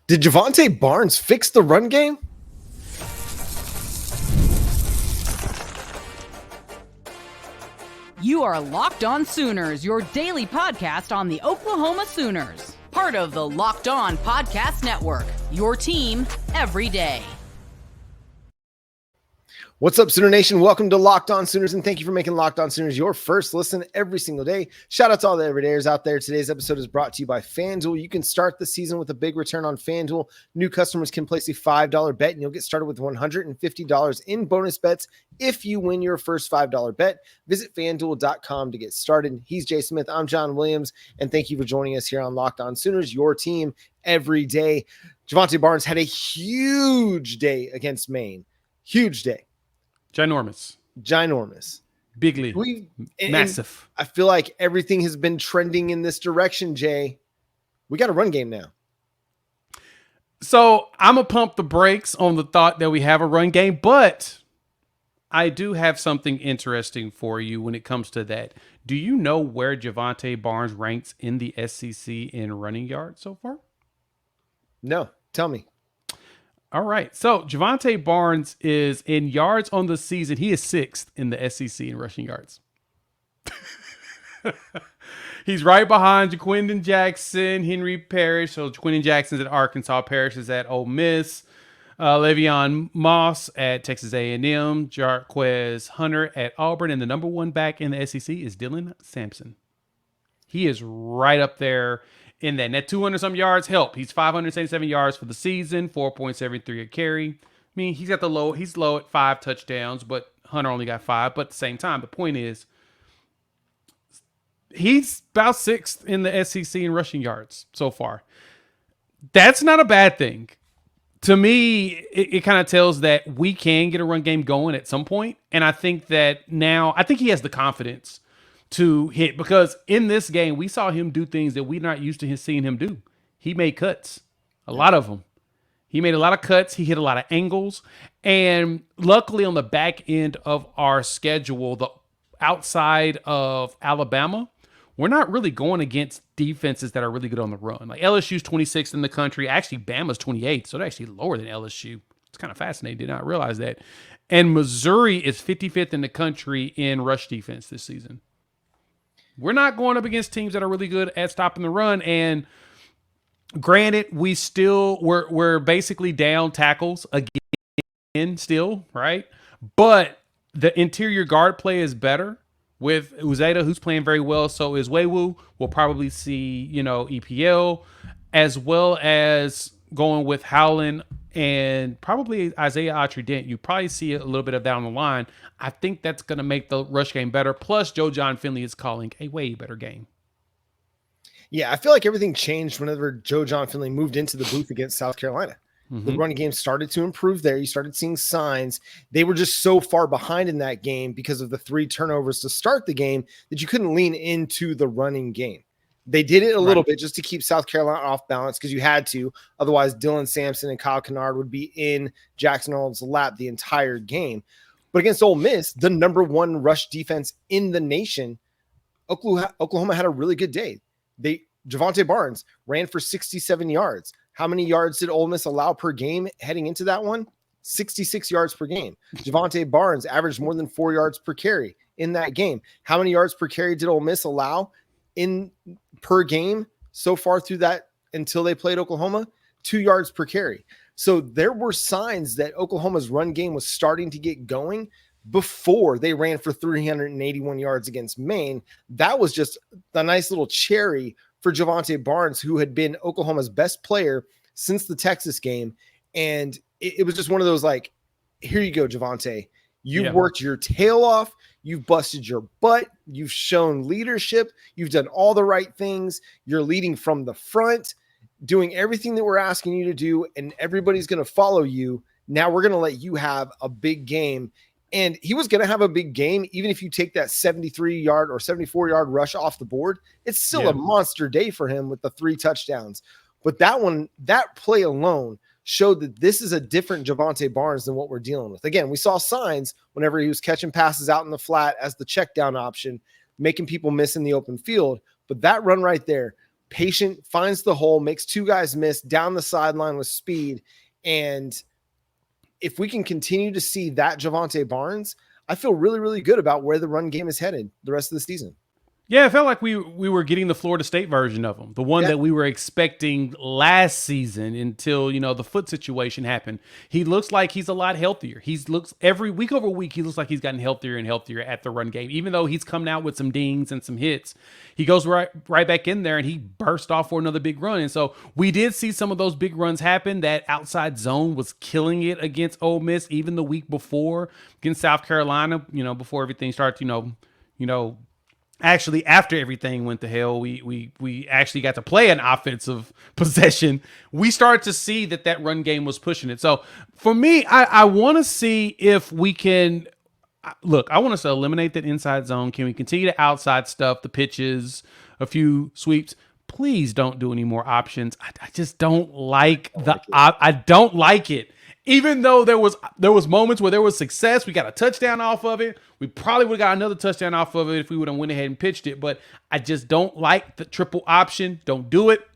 Did Javante Barnes fix the run game? You are Locked On Sooners, your daily podcast on the Oklahoma Sooners. Part of the Locked On Podcast Network, your team every day. What's up, Sooner Nation? Welcome to Locked On Sooners, and thank you for making Locked On Sooners your first listen every single day. Shout out to all the everydayers out there. Today's episode is brought to you by FanDuel. You can start the season with a big return on FanDuel. New customers can place a $5 bet, and you'll get started with $150 in bonus bets if you win your first $5 bet. Visit FanDuel.com to get started. He's Jay Smith. I'm John Williams, and thank you for joining us here on Locked On Sooners, your team every day. Javante Barnes had a huge day against Maine. Huge day. Ginormous. Bigly. Massive. I feel like everything has been trending in this direction, Jay. We got a run game now. So I'm going to pump the brakes on the thought that we have a run game, but I do have something interesting for you when it comes to that. Do you know where Javante Barnes ranks in the SEC in running yards so far? No, tell me. All right. So Javante Barnes is in yards on the season. He is 6th in the SEC in rushing yards. He's right behind Jaquindon Jackson, Henry Parrish. So Jaquindon Jackson's at Arkansas. Parrish is at Ole Miss. Le'Veon Moss at Texas A&M. Jarquez Hunter at Auburn. And the number one back in the SEC is Dylan Sampson. He is right up there in that. And that 200-some yards help. He's 577 yards for the season, 4.73 a carry. I mean, he's low at 5 touchdowns, but Hunter only got 5. But at the same time, the point is, he's about 6th in the SEC in rushing yards so far. That's not a bad thing. To me, it kind of tells that we can get a run game going at some point. And I think that now, I think he has the confidence to hit, because in this game, we saw him do things that we're not used to seeing him do. He made cuts, a lot of them. He made a lot of cuts. He hit a lot of angles. And luckily on the back end of our schedule, the outside of Alabama, we're not really going against defenses that are really good on the run. Like LSU's 26th in the country. Actually, Bama's 28th, so they're actually lower than LSU. It's kind of fascinating. Did not realize that. And Missouri is 55th in the country in rush defense this season. We're not going up against teams that are really good at stopping the run. And granted, we're basically down tackles again still, right? But the interior guard play is better with Uzeda, who's playing very well. So is Wewu. We'll probably see, EPL, as well as going with Howland and probably Isaiah Autry-Dent. You probably see a little bit of that on the line. I think that's going to make the rush game better. Plus, Joe John Finley is calling a way better game. Yeah, I feel like everything changed whenever Joe John Finley moved into the booth against South Carolina. Mm-hmm. The running game started to improve there. You started seeing signs. They were just so far behind in that game because of the 3 turnovers to start the game that you couldn't lean into the running game. They did it a little bit just to keep South Carolina off balance because you had to. Otherwise, Dylan Sampson and Kyle Kennard would be in Jackson Arnold's lap the entire game. But against Ole Miss, the number 1 rush defense in the nation, Oklahoma had a really good day. Javante Barnes ran for 67 yards. How many yards did Ole Miss allow per game heading into that one? 66 yards per game. Javante Barnes averaged more than 4 yards per carry in that game. How many yards per carry did Ole Miss allow per game so far through that until they played Oklahoma? 2 yards per carry. So there were signs that Oklahoma's run game was starting to get going before they ran for 381 yards against Maine. That was just a nice little cherry for Javante Barnes, who had been Oklahoma's best player since the Texas game. And it was just one of those, like, here you go, Javante. You've worked your tail off. You've busted your butt. You've shown leadership. You've done all the right things. You're leading from the front, doing everything that we're asking you to do, and everybody's going to follow you. Now we're going to let you have a big game. And he was going to have a big game, even if you take that 73-yard or 74-yard rush off the board. It's still a monster day for him with the 3 touchdowns. But that play alone showed that this is a different Javante Barnes than what we're dealing with. Again, we saw signs whenever he was catching passes out in the flat as the check down option, making people miss in the open field. But that run right there, patient, finds the hole, makes two guys miss down the sideline with speed. And if we can continue to see that Javante Barnes, I feel really, really good about where the run game is headed the rest of the season. Yeah, it felt like we were getting the Florida State version of him, the one that we were expecting last season until, the foot situation happened. He looks like he's a lot healthier. Looks every week over week, he looks like he's gotten healthier and healthier at the run game. Even though he's coming out with some dings and some hits, he goes right back in there and he burst off for another big run. And so we did see some of those big runs happen. That outside zone was killing it against Ole Miss, even the week before against South Carolina, before everything started, actually, after everything went to hell, we actually got to play an offensive possession. We started to see that run game was pushing it. So for me, I want to see if we can look. I want us to eliminate that inside zone. Can we continue the outside stuff, the pitches, a few sweeps? Please don't do any more options. I just don't like I don't like it. Even though there was moments where there was success, we got a touchdown off of it. We probably would have got another touchdown off of it if we would have went ahead and pitched it. But I just don't like the triple option. Don't do it.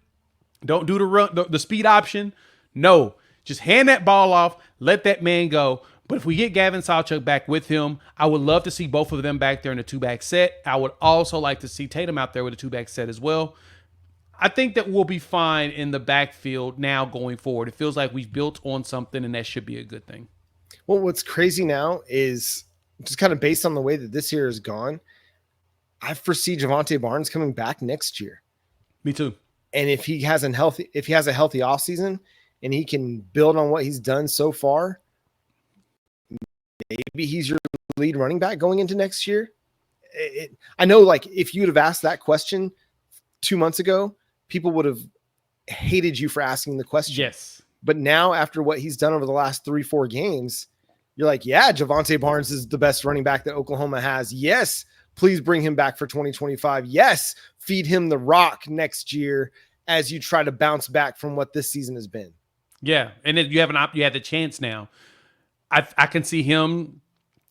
Don't do the speed option. No, just hand that ball off. Let that man go. But if we get Gavin Sawchuk back with him, I would love to see both of them back there in a two-back set. I would also like to see Tatum out there with a two-back set as well. I think that we'll be fine in the backfield now going forward. It feels like we've built on something, and that should be a good thing. Well, what's crazy now is just kind of based on the way that this year has gone, I foresee Javante Barnes coming back next year. Me too. And if he has a healthy offseason and he can build on what he's done so far, maybe he's your lead running back going into next year. I know, like, if you'd have asked that question 2 months ago, people would have hated you for asking the question. Yes. But now, after what he's done over the last 3-4 games, you're like, yeah, Javante Barnes is the best running back that Oklahoma has. Yes, please bring him back for 2025. Yes, feed him the rock next year as you try to bounce back from what this season has been. Yeah, and then you have the chance now. I can see him.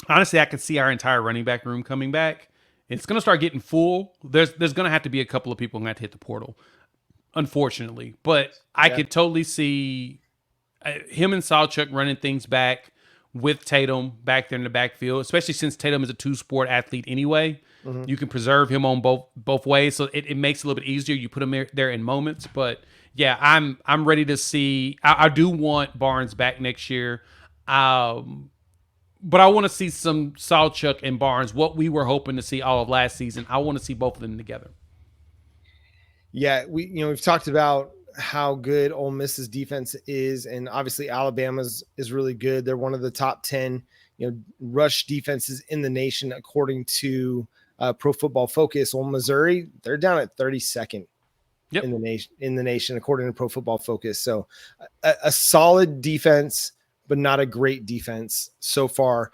Honestly, I can see our entire running back room coming back. It's going to start getting full. There's going to have to be a couple of people who have to hit the portal, unfortunately. But I could totally see him and Sawchuk running things back with Tatum back there in the backfield, especially since Tatum is a two-sport athlete anyway. Mm-hmm. You can preserve him on both ways, so it makes it a little bit easier. You put him there in moments. But, yeah, I'm ready to see. I do want Barnes back next year. But I want to see some Sawchuk and Barnes, what we were hoping to see all of last season. I want to see both of them together. Yeah, we've talked about how good Ole Miss's defense is, and obviously Alabama's is really good. They're one of the top 10, rush defenses in the nation according to Pro Football Focus. Ole Missouri, they're down at 32nd in the nation according to Pro Football Focus. So a solid defense, but not a great defense so far.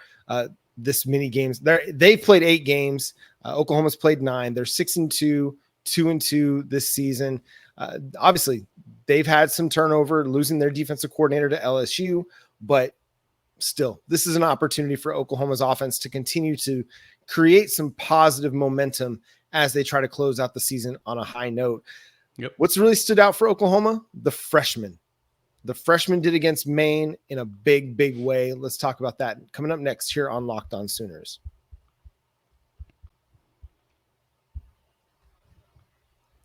This many games, they've played 8 games. Oklahoma's played 9. They're 6-2, 2-2 this season. Obviously, they've had some turnover, losing their defensive coordinator to LSU, but still, this is an opportunity for Oklahoma's offense to continue to create some positive momentum as they try to close out the season on a high note. Yep. What's really stood out for Oklahoma? The freshmen. The freshman did against Maine in a big, big way. Let's talk about that coming up next here on Locked On Sooners.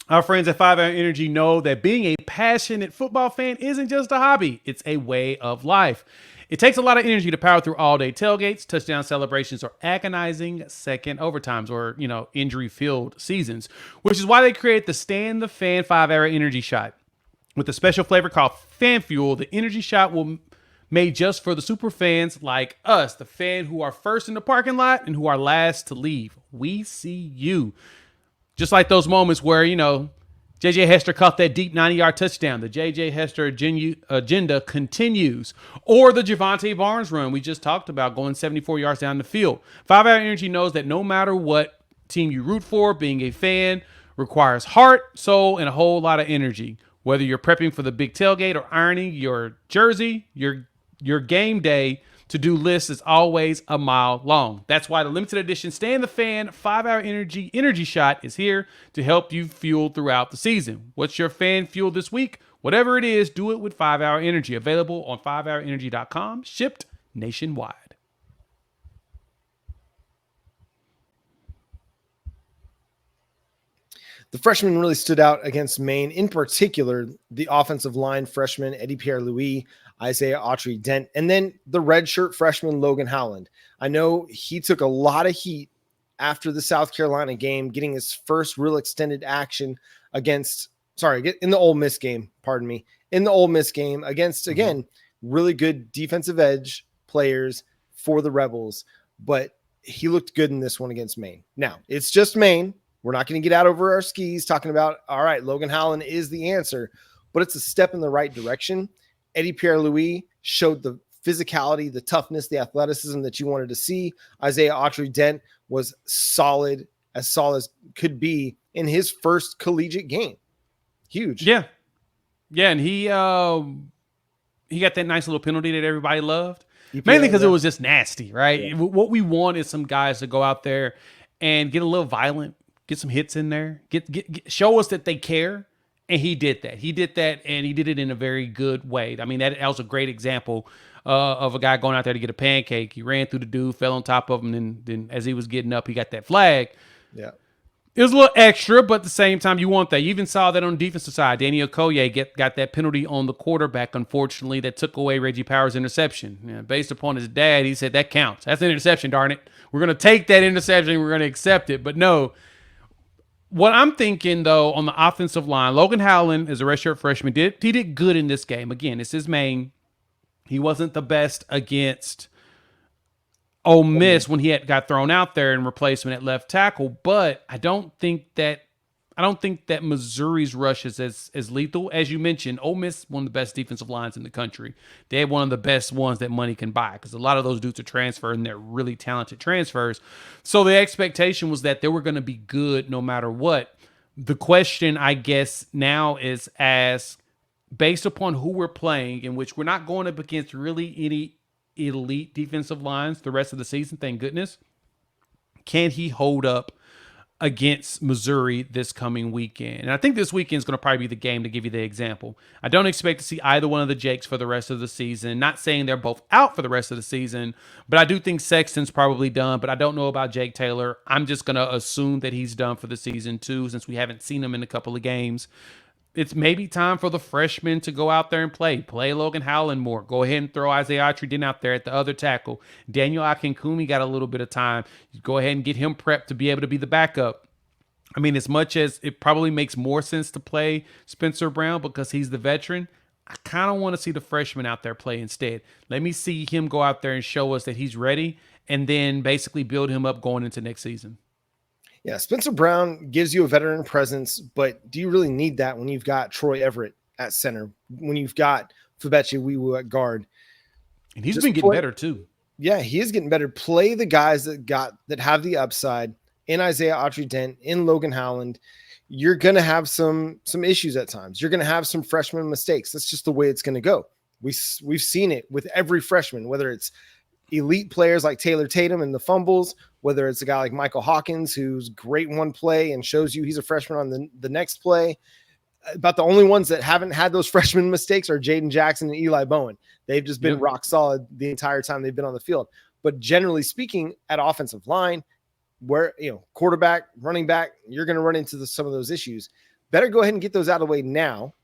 Our friends at 5 Hour Energy know that being a passionate football fan isn't just a hobby. It's a way of life. It takes a lot of energy to power through all-day tailgates, touchdown celebrations, or agonizing second overtimes or, injury-filled seasons, which is why they create the Stand the Fan 5 Hour Energy Shot. With a special flavor called Fan Fuel, the energy shot will made just for the super fans like us, the fan who are first in the parking lot and who are last to leave. We see you. Just like those moments where, J.J. Hester caught that deep 90-yard touchdown. The J.J. Hester agenda continues. Or the Javante Barnes run we just talked about, going 74 yards down the field. 5 Hour Energy knows that no matter what team you root for, being a fan requires heart, soul, and a whole lot of energy. Whether you're prepping for the big tailgate or ironing your jersey, your game day, To-do list is always a mile long. That's why the limited edition Stay in the Fan 5-hour energy shot is here to help you fuel throughout the season. What's your fan fuel this week? Whatever it is, do it with 5-hour energy. Available on 5hourenergy.com, shipped nationwide. The freshmen really stood out against Maine, in particular, the offensive line freshman Eddie Pierre-Louis, Isaiah Autry-Dent, and then the redshirt freshman Logan Howland. I know he took a lot of heat after the South Carolina game, getting his first real extended action in the Ole Miss game, in the Ole Miss game against, again, really good defensive edge players for the Rebels, but he looked good in this one against Maine. Now, it's just Maine. We're not going to get out over our skis talking about, all right, Logan Howland is the answer, but it's a step in the right direction. Eddie Pierre-Louis showed the physicality, the toughness, the athleticism that you wanted to see. Isaiah Autry-Dent was solid as could be in his first collegiate game. Huge. Yeah. Yeah, and he got that nice little penalty that everybody loved. Mainly because it was just nasty, right? Yeah. What we want is some guys to go out there and get a little violent, get some hits in there, show us that they care. And he did that. And he did it in a very good way. I mean, that was a great example of a guy going out there to get a pancake. He ran through the dude, fell on top of him, and then as he was getting up, he got that flag. Yeah. It was a little extra, but at the same time, you want that. You even saw that on the defensive side. Danny Okoye got that penalty on the quarterback, unfortunately, that took away Reggie Power's interception. You know, based upon his dad, he said, that counts. That's an interception, darn it. We're going to take that interception. We're going to accept it. But no. What I'm thinking, though, on the offensive line, Logan Howland is a redshirt freshman. He did good in this game. Again, it's his main. He wasn't the best against Ole Miss when he got thrown out there in replacement at left tackle, but I don't think that Missouri's rush is as lethal. As you mentioned, Ole Miss, one of the best defensive lines in the country. They have one of the best ones that money can buy because a lot of those dudes are transferred and they're really talented transfers. So the expectation was that they were going to be good no matter what. The question, I guess, now is based upon who we're playing, in which we're not going up against really any elite defensive lines the rest of the season, thank goodness. Can he hold up against Missouri this coming weekend? And I think this weekend is going to probably be the game to give you the example. I don't expect to see either one of the Jakes for the rest of the season. Not saying they're both out for the rest of the season, but I do think Sexton's probably done, but I don't know about Jake Taylor. I'm just going to assume that he's done for the season too, since we haven't seen him in a couple of games. It's maybe time for the freshmen to go out there and play Logan Howland more. Go ahead and throw Isaiah Autry-Dent out there at the other tackle. Daniel Akinkumi got a little bit of time. Go ahead and get him prepped to be able to be the backup. I mean, as much as it probably makes more sense to play Spencer Brown because he's the veteran, I kind of want to see the freshman out there play instead. Let me see him go out there and show us that he's ready and then basically build him up going into next season. Yeah, Spencer Brown gives you a veteran presence, but do you really need that when you've got Troy Everett at center, when you've got Febechi Wiwu at guard? And he's been getting better too. Yeah, he is getting better. Play the guys that have the upside in Isaiah Autry-Dent, in Logan Howland. You're going to have some issues at times. You're going to have some freshman mistakes. That's just the way it's going to go. We've seen it with every freshman, whether it's elite players like Taylor Tatum and the fumbles, whether it's a guy like Michael Hawkins, who's great one play and shows you he's a freshman on the next play. About the only ones that haven't had those freshman mistakes are Jaden Jackson and Eli Bowen. They've just been rock solid the entire time they've been on the field. But generally speaking, at offensive line, where, quarterback, running back, you're going to run into some of those issues. Better go ahead and get those out of the way now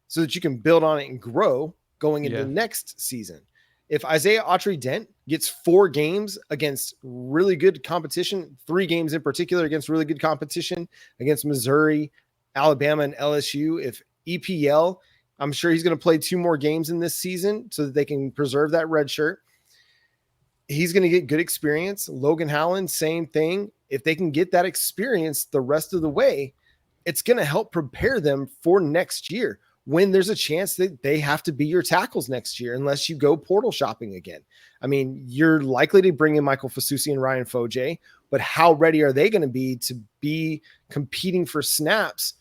so that you can build on it and grow going into the next season. If Isaiah Autry-Dent gets 4 games against really good competition, 3 games in particular against really good competition against Missouri, Alabama, and LSU, if EPL, I'm sure he's going to play 2 more games in this season so that they can preserve that red shirt. He's going to get good experience. Logan Howland, same thing. If they can get that experience the rest of the way, it's going to help prepare them for next year, when there's a chance that they have to be your tackles next year, unless you go portal shopping again. I mean, you're likely to bring in Michael Fasusi and Ryan Foje, but how ready are they going to be competing for snaps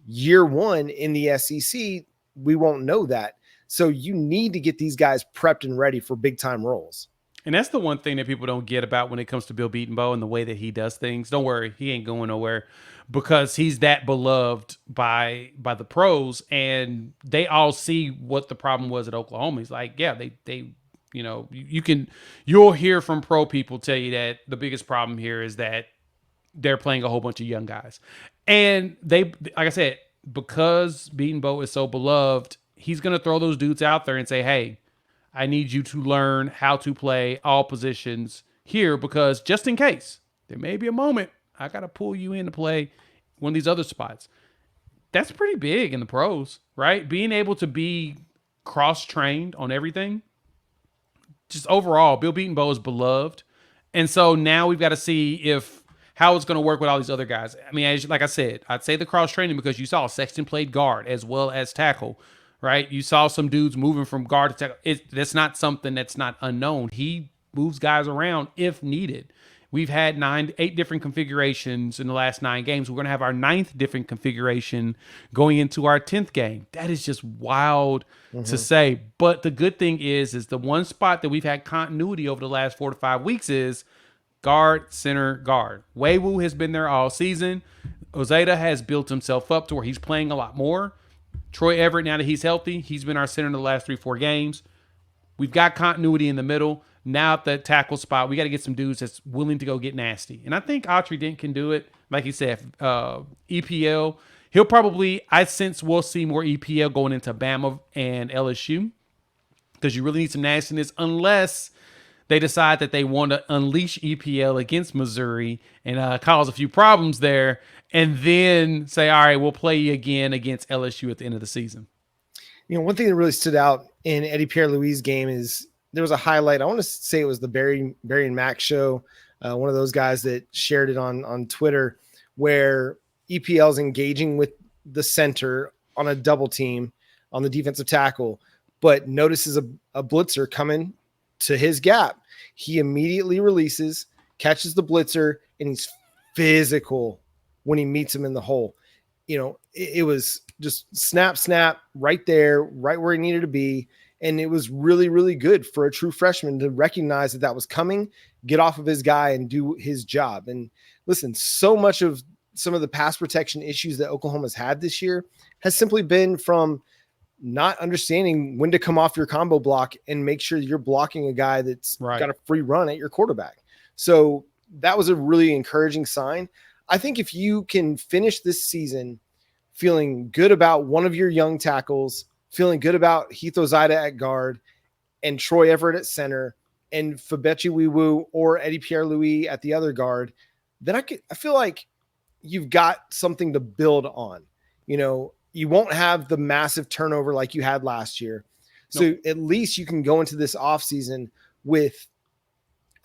year one in the SEC? We won't know that. So you need to get these guys prepped and ready for big time roles. And that's the one thing that people don't get about when it comes to Bill Beatonbow and the way that he does things. Don't worry, he ain't going nowhere because he's that beloved by the pros, and they all see what the problem was at Oklahoma. He's like, yeah, they you'll hear from pro people tell you that the biggest problem here is that they're playing a whole bunch of young guys. And they, like I said, because Beatonbow is so beloved, he's going to throw those dudes out there and say, hey, I need you to learn how to play all positions here because just in case there may be a moment I got to pull you in to play one of these other spots. That's pretty big in the pros, right? Being able to be cross-trained on everything. Just overall, Bill Beatonbow is beloved. And so now we've got to see how it's going to work with all these other guys. I mean, like I said, I'd say the cross-training because you saw Sexton played guard as well as tackle. Right? You saw some dudes moving from guard to tackle. That's not something that's not unknown. He moves guys around if needed. We've had 8 different configurations in the last 9 games. We're going to have our 9th different configuration going into our 10th game. That is just wild to say. But the good thing is the one spot that we've had continuity over the last 4 to 5 weeks is guard, center, guard. Weiwu has been there all season. Ozeta has built himself up to where he's playing a lot more. Troy Everett, now that he's healthy, he's been our center in the last 3-4 games. We've got continuity in the middle. Now at the tackle spot, we got to get some dudes that's willing to go get nasty. And I think Autry-Dent can do it. Like you said, EPL, he'll probably, I sense we'll see more EPL going into Bama and LSU because you really need some nastiness unless they decide that they want to unleash EPL against Missouri and cause a few problems there and then say, all right, we'll play you again against LSU at the end of the season. You know, one thing that really stood out in Eddie Pierre-Louis' game is there was a highlight. I want to say it was the Barry and Mac show, one of those guys that shared it on Twitter, where EPL is engaging with the center on a double team on the defensive tackle, but notices a blitzer coming to his gap. He immediately releases, catches the blitzer, and he's physical when he meets him in the hole. You know, it was just snap, right there, right where he needed to be. And it was really, really good for a true freshman to recognize that was coming, get off of his guy and do his job. And listen, so much of some of the pass protection issues that Oklahoma's had this year has simply been from not understanding when to come off your combo block and make sure you're blocking a guy that's got a free run at your quarterback. So that was a really encouraging sign. I think if you can finish this season feeling good about one of your young tackles, feeling good about Heath Ozida at guard and Troy Everett at center and Fabechi Weiwu or Eddie Pierre-Louis at the other guard, then I feel like you've got something to build on. You know, you won't have the massive turnover like you had last year. So at least you can go into this offseason with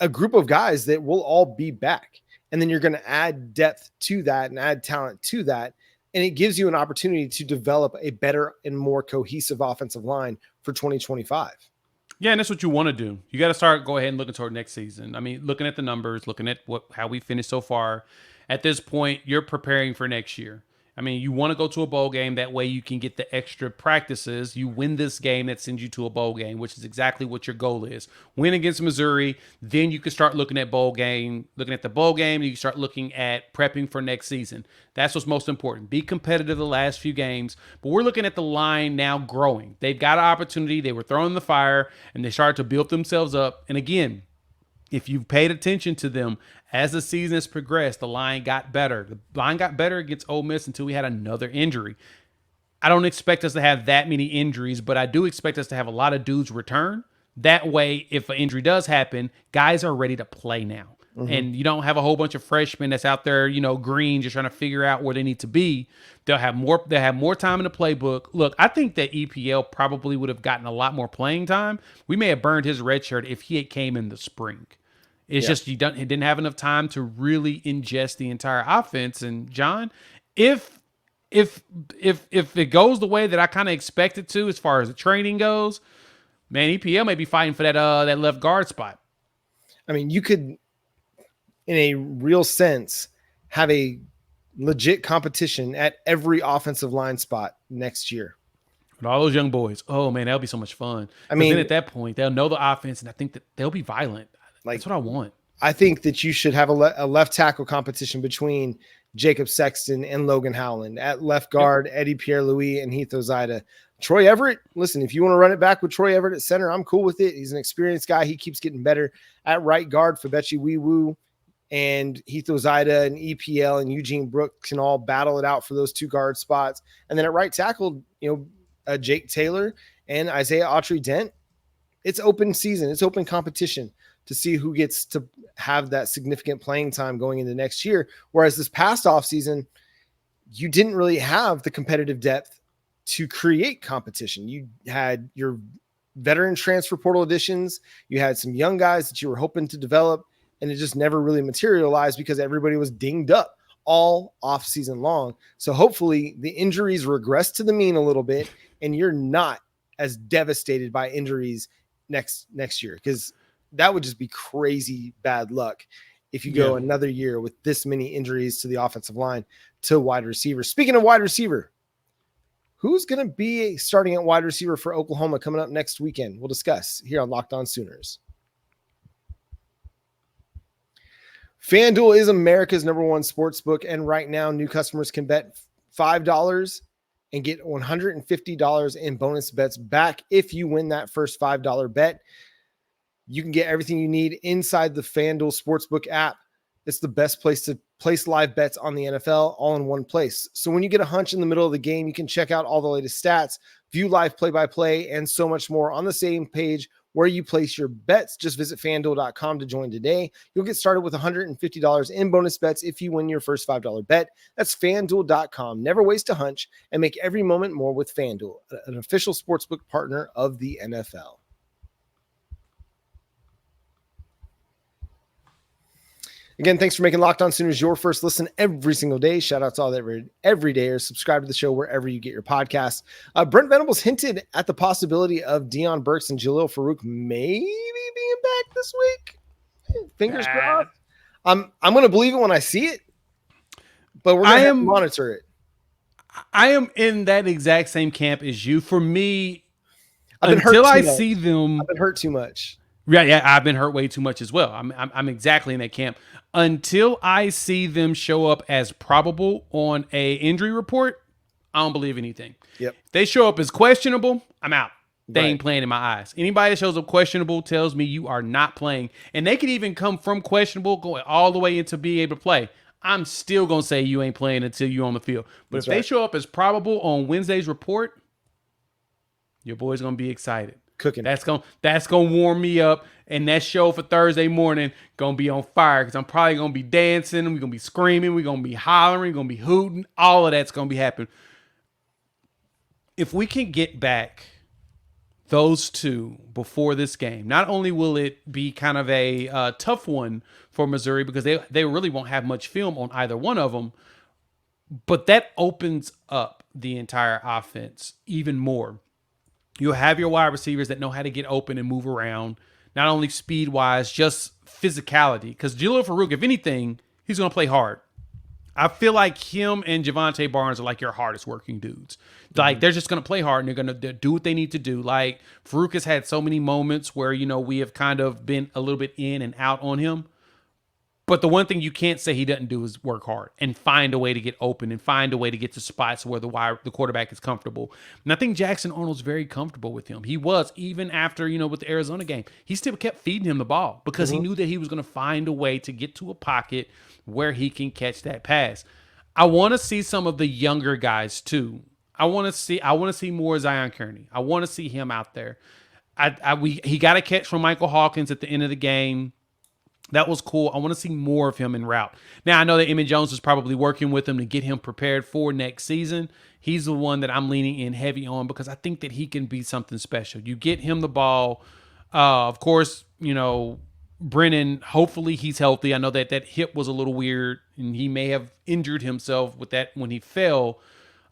a group of guys that will all be back. And then you're going to add depth to that and add talent to that. And it gives you an opportunity to develop a better and more cohesive offensive line for 2025. Yeah, and that's what you want to do. You got to go ahead and look toward next season. I mean, looking at the numbers, looking at how we finished so far. At this point, you're preparing for next year. I mean, you want to go to a bowl game. That way you can get the extra practices. You win this game that sends you to a bowl game, which is exactly what your goal is. Win against Missouri. Then you can start looking at the bowl game. You can start looking at prepping for next season. That's what's most important. Be competitive the last few games. But we're looking at the line now growing. They've got an opportunity. They were throwing the fire, and they started to build themselves up. And again, if you've paid attention to them as the season has progressed, the line got better. The line got better against Ole Miss until we had another injury. I don't expect us to have that many injuries, but I do expect us to have a lot of dudes return. That way, if an injury does happen, guys are ready to play now. Mm-hmm. And you don't have a whole bunch of freshmen that's out there, green, just trying to figure out where they need to be. They'll have more time in the playbook. Look, I think that EPL probably would have gotten a lot more playing time. We may have burned his red shirt if he had came in the spring. It's just he didn't have enough time to really ingest the entire offense. And John, if it goes the way that I kind of expect it to, as far as the training goes, man, EPL may be fighting for that left guard spot. I mean, you could, in a real sense, have a legit competition at every offensive line spot next year. With all those young boys. Oh, man, that'll be so much fun. I mean, then at that point, they'll know the offense, and I think that they'll be violent. That's what I want. I think that you should have a left tackle competition between Jacob Sexton and Logan Howland. At left guard, Eddie Pierre-Louis and Heath Ozida. Troy Everett, listen, if you want to run it back with Troy Everett at center, I'm cool with it. He's an experienced guy. He keeps getting better. At right guard, Fabechi Wiwu and Heath Ozida and EPL and Eugene Brooks can all battle it out for those 2 guard spots. And then at right tackle, Jake Taylor and Isaiah Autry-Dent. It's open season. It's open competition to see who gets to have that significant playing time going into next year. Whereas this past offseason, you didn't really have the competitive depth to create competition. You had your veteran transfer portal additions. You had some young guys that you were hoping to develop, and it just never really materialized because everybody was dinged up all off season long. So hopefully the injuries regress to the mean a little bit, and you're not as devastated by injuries next year, because that would just be crazy bad luck if you go another year with this many injuries to the offensive line to wide receiver. Speaking of wide receiver, who's going to be starting at wide receiver for Oklahoma coming up next weekend? We'll discuss here on Locked On Sooners. FanDuel is America's #1 sports book, and right now new customers can bet $5 and get $150 in bonus bets back if you win that first $5 bet. You can get everything you need inside the FanDuel Sportsbook app. It's the best place to place live bets on the NFL all in one place. So when you get a hunch in the middle of the game, you can check out all the latest stats, view live play-by-play, and so much more on the same page where you place your bets. Just visit FanDuel.com to join today. You'll get started with $150 in bonus bets if you win your first $5 bet. That's FanDuel.com. Never waste a hunch and make every moment more with FanDuel, an official sportsbook partner of the NFL. Again, thanks for making Locked On Sooners your first listen every single day. Shout out to all the everydayers. Subscribe to the show wherever you get your podcasts. Brent Venables hinted at the possibility of Deion Burks and Jalil Farouk maybe being back this week. Fingers crossed. I'm going to believe it when I see it, but we're going to monitor it. I am in that exact same camp as you. For me, until I see them, I've been hurt too much. Yeah, I've been hurt way too much as well. I'm exactly in that camp. Until I see them show up as probable on a injury report, I don't believe anything. Yep. If they show up as questionable, I'm out. They ain't playing in my eyes. Anybody that shows up questionable tells me you are not playing. And they could even come from questionable going all the way into being able to play. I'm still going to say you ain't playing until you're on the field. But if they show up as probable on Wednesday's report, your boy's going to be excited. Cooking. That's gonna warm me up, and that show for Thursday morning gonna be on fire because I'm probably gonna be dancing, we're gonna be screaming, we're gonna be hollering, we're gonna be hooting. All of that's gonna be happening. If we can get back those two before this game, not only will it be kind of a tough one for Missouri because they really won't have much film on either one of them, but that opens up the entire offense even more. You'll have your wide receivers that know how to get open and move around, not only speed-wise, just physicality. Because Jalil Farouk, if anything, he's going to play hard. I feel like him and Javante Barnes are like your hardest working dudes. Like, they're just going to play hard, and they're going to do what they need to do. Like, Farouk has had so many moments where, we have kind of been a little bit in and out on him. But the one thing you can't say he doesn't do is work hard and find a way to get open and find a way to get to spots where the quarterback is comfortable. And I think Jackson Arnold's very comfortable with him. He was, even after, with the Arizona game. He still kept feeding him the ball because he knew that he was going to find a way to get to a pocket where he can catch that pass. I want to see some of the younger guys too. I want to see more Zion Kearney. I want to see him out there. He got a catch from Michael Hawkins at the end of the game. That was cool. I want to see more of him en route. Now, I know that Emmett Jones is probably working with him to get him prepared for next season. He's the one that I'm leaning in heavy on because I think that he can be something special. You get him the ball. Of course, Brennan, hopefully he's healthy. I know that hip was a little weird, and he may have injured himself with that when he fell.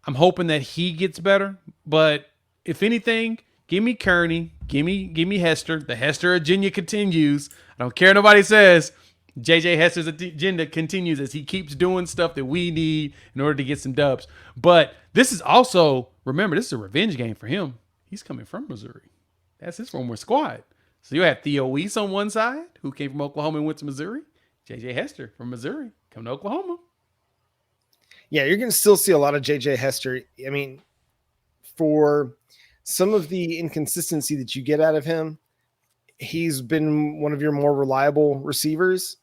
I'm hoping that he gets better. But if anything, give me Kearney. Give me Hester. The Hester agenda continues. I don't care what nobody says. JJ Hester's agenda continues as he keeps doing stuff that we need in order to get some dubs. But This is also, remember, this is a revenge game for him. He's coming from Missouri. That's his former squad. So you have Theo Weiss on one side, who came from Oklahoma and went to Missouri. J.J. Hester from Missouri, coming to Oklahoma. Yeah, you're going to still see a lot of J.J. Hester. I mean, for some of the inconsistency that you get out of him, he's been one of your more reliable receivers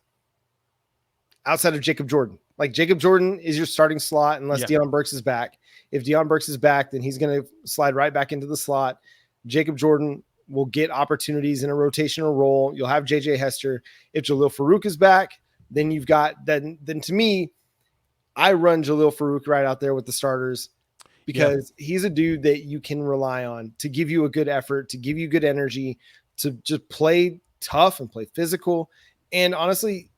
outside of Jacob Jordan. Like, Jacob Jordan is your starting slot unless Deion Burks is back. If Deion Burks is back, then he's going to slide right back into the slot. Jacob Jordan will get opportunities in a rotational role. You'll have J.J. Hester. If Jalil Farouk is back, then you've got then to me, I run Jalil Farouk right out there with the starters because he's a dude that you can rely on to give you a good effort, to give you good energy, to just play tough and play physical. And honestly,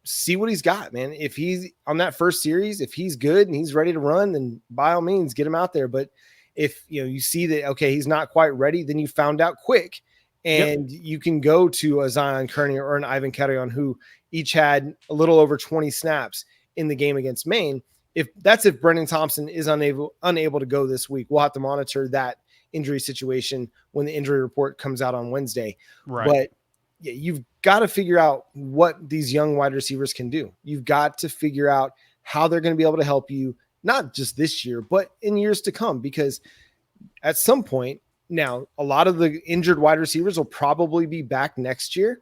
see what he's got, man. If he's on that first series, if he's good and he's ready to run, then by all means get him out there. But if you see that, okay, he's not quite ready, then you found out quick and you can go to a Zion Kearney or an Ivan Carrion who each had a little over 20 snaps in the game against Maine. If Brennan Thompson is unable to go this week, we'll have to monitor that injury situation when the injury report comes out on Wednesday. Right. But yeah, you've got to figure out what these young wide receivers can do. You've got to figure out how they're going to be able to help you, not just this year, but in years to come, because at some point now, a lot of the injured wide receivers will probably be back next year,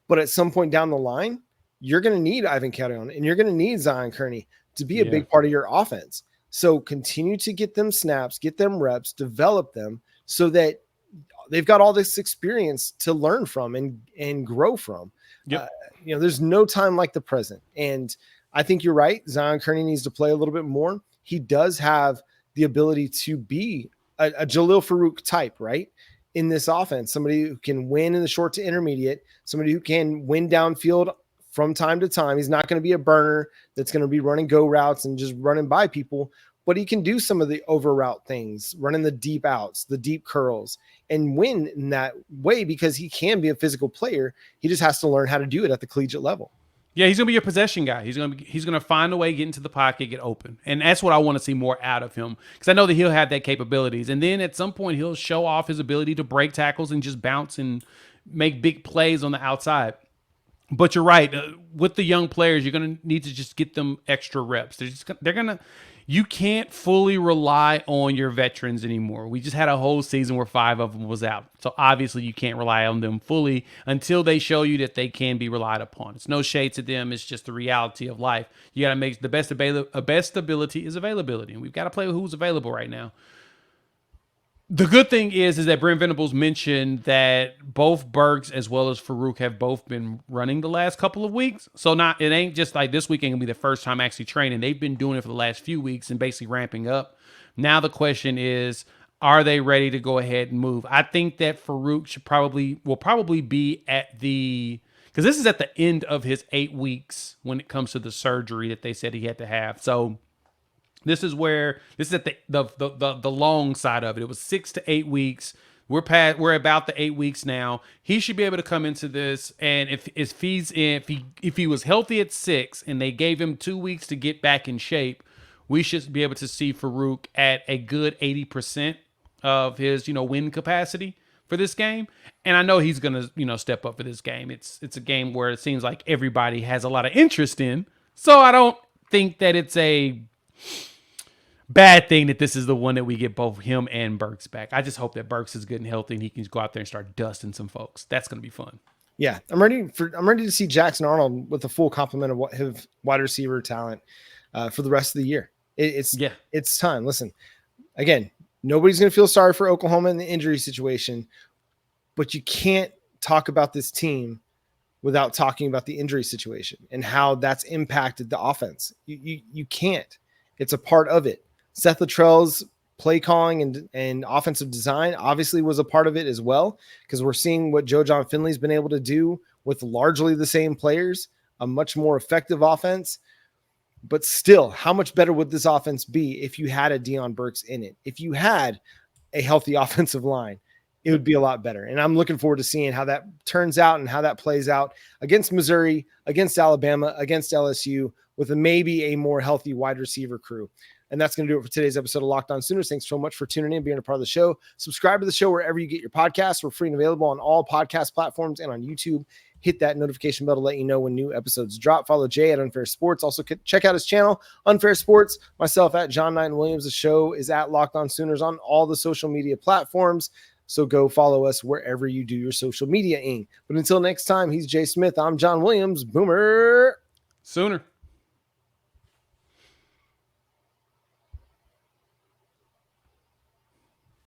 but at some point down the line, you're going to need Ivan Carrion and you're going to need Zion Kearney to be a big part of your offense. So continue to get them snaps, get them reps, develop them so that they've got all this experience to learn from and grow from. There's no time like the present. And I think you're right. Zion Kearney needs to play a little bit more. He does have the ability to be a Jalil Farouk type, right? In this offense, somebody who can win in the short to intermediate, somebody who can win downfield from time to time. He's not going to be a burner that's going to be running go routes and just running by people, but he can do some of the over route things, running the deep outs, the deep curls, and win in that way because he can be a physical player. He just has to learn how to do it at the collegiate level. Yeah, he's gonna be your possession guy. He's gonna find a way, get into the pocket, get open, and that's what I want to see more out of him because I know that he'll have that capabilities. And then at some point, he'll show off his ability to break tackles and just bounce and make big plays on the outside. But you're right. With the young players, you're gonna need to just get them extra reps. You can't fully rely on your veterans anymore. We just had a whole season where 5 of them was out. So obviously you can't rely on them fully until they show you that they can be relied upon. It's no shade to them. It's just the reality of life. You got to make the best ability is availability. And we've got to play with who's available right now. The good thing is that Brent Venables mentioned that both Burks as well as Farouk have both been running the last couple of weeks. So it ain't just like this weekend gonna be the first time actually training. They've been doing it for the last few weeks and basically ramping up. Now the question is, are they ready to go ahead and move? I think that Farouk will probably be because this is at the end of his 8 weeks when it comes to the surgery that they said he had to have. So this is at the long side of it. It was 6 to 8 weeks. We're about the 8 weeks now. He should be able to come into this, and if he was healthy at 6 and they gave him 2 weeks to get back in shape, we should be able to see Farouk at a good 80% of his win capacity for this game. And I know he's gonna step up for this game. It's a game where it seems like everybody has a lot of interest in. So I don't think that it's a bad thing that this is the one that we get both him and Burks back. I just hope that Burks is good and healthy and he can go out there and start dusting some folks. That's going to be fun. Yeah, I'm ready to see Jackson Arnold with a full complement of his wide receiver talent for the rest of the year. It's time. Listen, again, nobody's going to feel sorry for Oklahoma in the injury situation, but you can't talk about this team without talking about the injury situation and how that's impacted the offense. You can't. It's a part of it. Seth Luttrell's play calling and offensive design obviously was a part of it as well, because we're seeing what Joe John Finley's been able to do with largely the same players, a much more effective offense. But still, how much better would this offense be if you had a Deion Burks in it? If you had a healthy offensive line, it would be a lot better. And I'm looking forward to seeing how that turns out and how that plays out against Missouri, against Alabama, against LSU, with maybe a more healthy wide receiver crew. And that's going to do it for today's episode of Locked On Sooners. Thanks so much for tuning in, being a part of the show. Subscribe to the show wherever you get your podcasts. We're free and available on all podcast platforms and on YouTube. Hit that notification bell to let you know when new episodes drop. Follow Jay at Unfair Sports. Also, check out his channel, Unfair Sports. Myself at John Knight Williams. The show is at Locked On Sooners on all the social media platforms. So go follow us wherever you do your social media-ing. But until next time, he's Jay Smith. I'm John Williams. Boomer. Sooner.